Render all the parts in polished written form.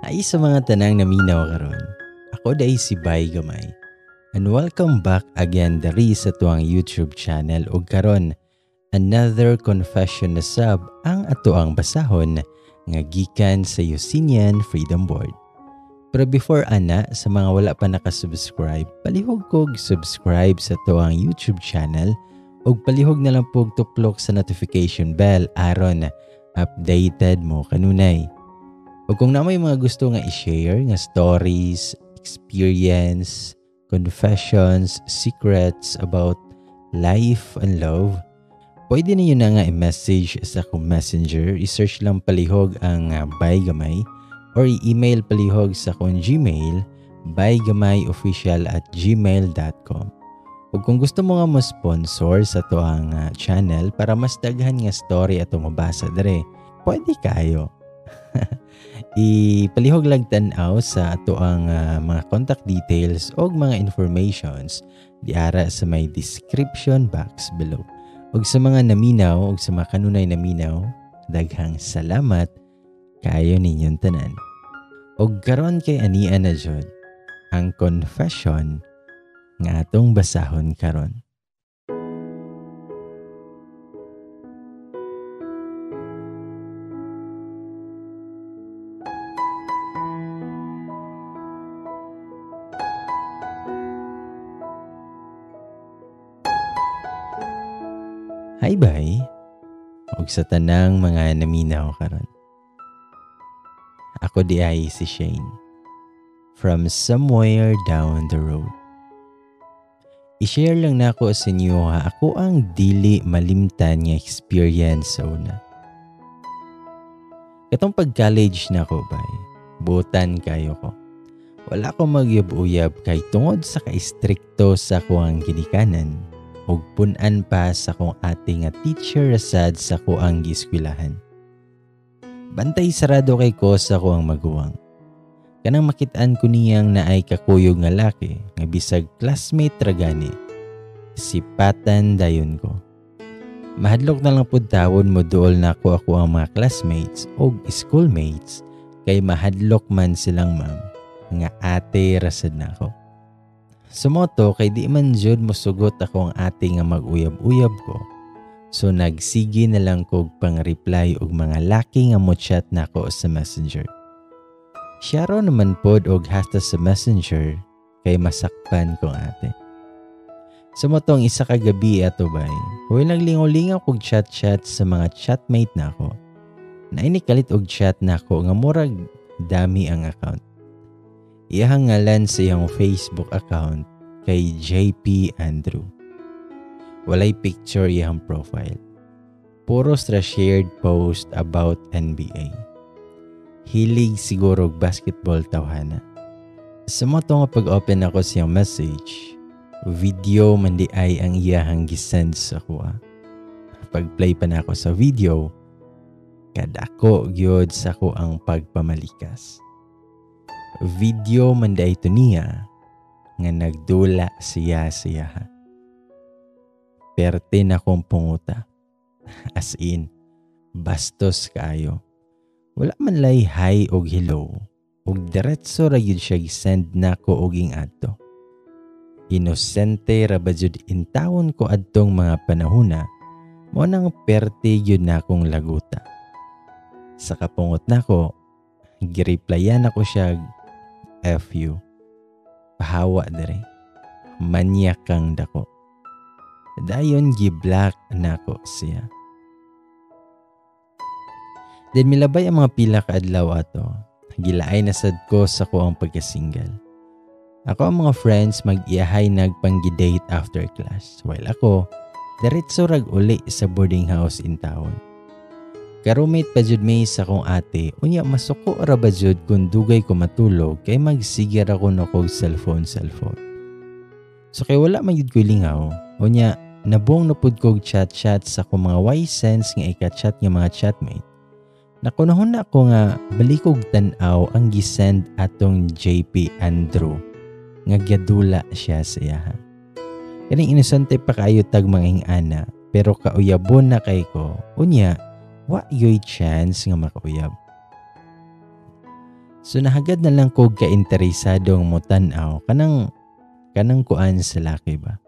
Ay sa mga tanang naminaw karon. Ako day si Bay Gamay. And welcome back again diri sa tuang YouTube channel ug karon another confession na sab ang atoang basahon nga gikan sa Yusinian Freedom Board. Pero before ana, sa mga wala pa nakasubscribe, palihog kog subscribe sa tuang YouTube channel ug palihog na lang pog tuplok sa notification bell aron updated mo kanunay. O kung na may mga gusto nga i-share nga stories, experience, confessions, secrets about life and love, pwede na yun na nga i-message sa akong messenger. I-search lang palihog ang Bay Gamay or i-email palihog sa akong Gmail, baygamayofficial@gmail.com. O kung gusto mo nga mo-sponsor sa to ang channel para mas daghan nga story ato mabasa dere, pwede kayo. Ipalihog lang tanaw sa ato ang mga contact details o mga informations diara sa may description box below. Og sa mga naminaw o sa mga kanunay naminaw, daghang salamat kayo ninyong tanan. Og karon kay ania na jud ang confession nga atong basahon karon. Hi Bay, ug sa tanang mga naminaw karon. Ako di ay si Shane, from somewhere down the road. I-share lang nako sa inyo ako ang dili malimtan nga experience sa una. Katong pag-college na ko Bay, butan kayo ko. Wala ko magyab-uyab kay tungod sa ka-istrikto sa kuang ginikanan. Ug punan pa sa kong ating teacher sad sa ko ang giskwelahan. Bantay sarado kay ko sa ko ang maguwang. Kanang makitaan ko niyang naay kakuyog nga laki nga bisag classmate ra gani. Sipatan dayon ko. Mahadlok na lang pud tawon mo duol na ako ang mga classmates ug schoolmates kay mahadlok man silang ma'am nga ate rasad na ako. Sumoto kay di man jud mosugot ako ang ate nga mag-uyab-uyab ko. So nagsigi na lang kog pang-reply og mga laki nga mo-chat nako sa messenger. Siya ro naman pod og hasta sa messenger kay masakpan kong ate. Sumoto ang isa ka gabi ato Bay. Huwag naglingaw-lingaw kog chat-chat sa mga chatmate nako. Nainikalit og chat nako nga murag dami ang account. Iyang ngalan sa iyang Facebook account kay JP Andrew. Walay picture iyang profile. Puro sa shared post about NBA. Hilig siguro basketball tawhana. Sa moto nga pag-open ako sa iyang message, video man di ay ang iyang gisend sa kuha. Pag-play pa na ako sa video, kadako gyud sa ko ang pagpamalikas. Video man da ito niya nga nagdula siya. Perte na kong punguta. As in, bastos kaayo. Wala man lay hi og hello. Og diretso ra yun siya gisend na ko og ing adto. Inosente ra ba jud intawon ko adtong mga panahuna, mo nang perte yun na kong laguta. Sa kapungot na ko, gireplyan ako siya FU. Pahawa dere. Manyak kang dako. Dayon gi-black nako siya. Then milabay ang mga pila ka adlaw ato. Gilaay na sad ko sa ko ang pagka-single. Ako ang mga friends mag-iyahay nagpanggi-date after class. While ako, diretso rag uli sa boarding house in town. Karumate pa jud may sa kong ate, unya masuko ra ba jud kung dugay ko matulog kay magsigir ako na kog cellphone. So kay wala man jud ko lingaw, unya nabong napud kog chat sa akong mga wise sense nga ika-chat nga mga chatmate. Nakunahon na ako nga balikog tan-aw ang gisend atong JP Andrew nga gadula siya sa iya. Kaning inosente pa kayo tag mga ana pero kauyabon na kay ko, unya wa yoy chance nga makauyab. So nahagad na lang ko ka-interesadong mutanaw kanang kuan sa laki ba.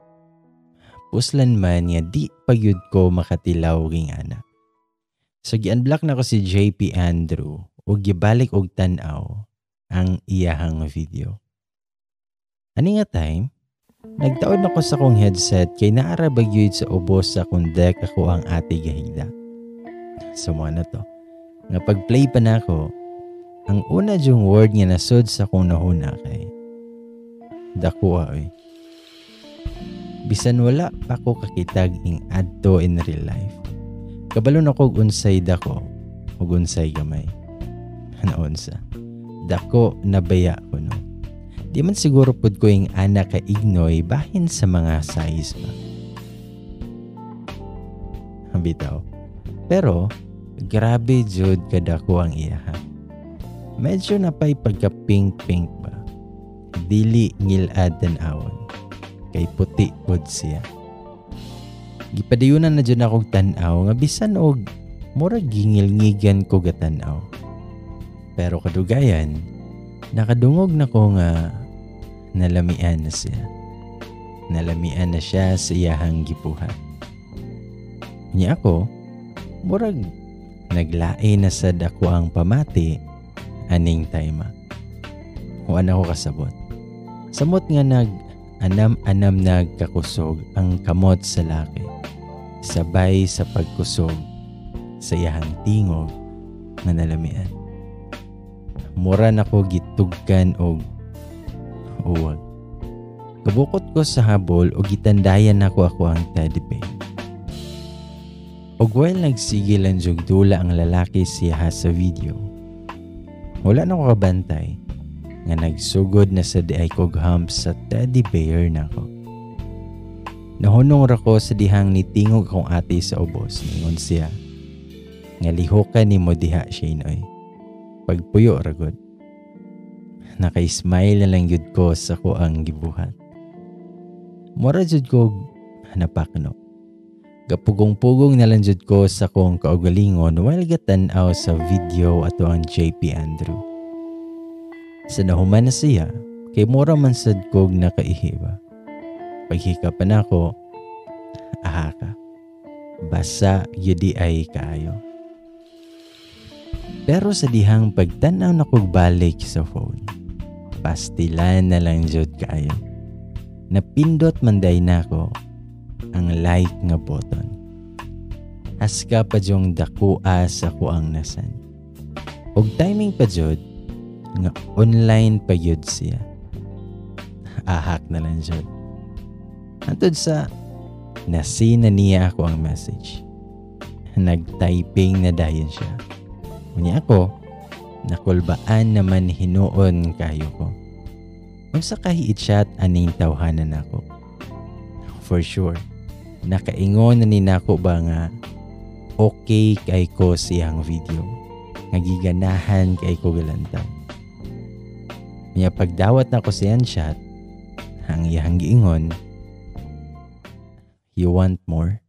Puslan man nga di pagyud ko makatilaw king ana. So gi-unblock na ko si JP Andrew ug gibalik og tan-aw ang iyahang video. Ani nga time, nagtaod ako sa kong headset kay naara bagyod sa ubos sa kong deck ako ang ate gahigda. So mo na to. Nga pag-play pa na ako, ang una yung word nga nasod sa kong nahuna kay dako oy. Bisan wala pa ko kakitag ing adto in real life. Kabalo na ko unsay dako ug unsay gamay. Ano unsa? Dako nabaya ko no. Di man siguro pud ko ing ana ka ignoy bahin sa mga size ba. Bitaw. Pero grabe jud kadako ang iyaha. Medyo napay pagka pink ba. Dili ngilad tan-awon. Kay puti pod siya. Gipadayunan na dyan akong tan-aw nga bisan og murag gingil-ngigan ko gatan-aw. Pero kadugayan, nakadungog na ko nga nalamian na siya. Nalamian na siya sa iyahang gipuhat. Niya ako, murag naglain na sad ako ang pamati aning time. Huwag ako kasabot. Samot nga anam-anam nagkakusog ang kamot sa laki. Sabay sa pagkusog sa iyahang tingog nga nalamian. Mura na ko gitugkan og uwag. Kabukot ko sa habol o gitandayan ako ang teddy bear. Og while nagsigil ang jugdula ang lalaki siya sa video, wala na ko kabantay nga nagsugod na sa diay kog humps sa teddy bear na ko. Nahunong ra ko sa dihang nitingog akong ate sa ubos. Ningon siya, nga lihokan ni mo diha Shane. Pagpuyo ragod. Naka-smile na lang yun ko sa ko ang gibuhat. Mura jud ko napakno. Gapugong-pugong na lang jud ko sa kong kaugalingon while gatan-aw sa video ato ang JP Andrew. Sa nahuman na siya, kay mura man sad kog nakaihiba. Paghikapan ako, ahaka. Basa yudi ay kaayo. Pero sa dihang pagtanaw na kog balik sa phone, pastilan na lang jud kaayo. Napindot manday na ko ang like nga button. Aska pa jong dakua sa ko ang nasan. Og timing pa jud nga online pa yun siya. Ahak na lang jud. Antod sa nasina niya ako ang message. Nag-typing na dayon siya. Unya ako, nakulbaan naman hinuon kayo ko. Unsa kahi i-chat aning tawhanan ako. For sure, nakaingon na ni nako ba nga okay kay ko siyang video. Nagiganahan kay ko galantaw. Unya pagdawat na ko siyang chat, ang iyang giingon, you want more?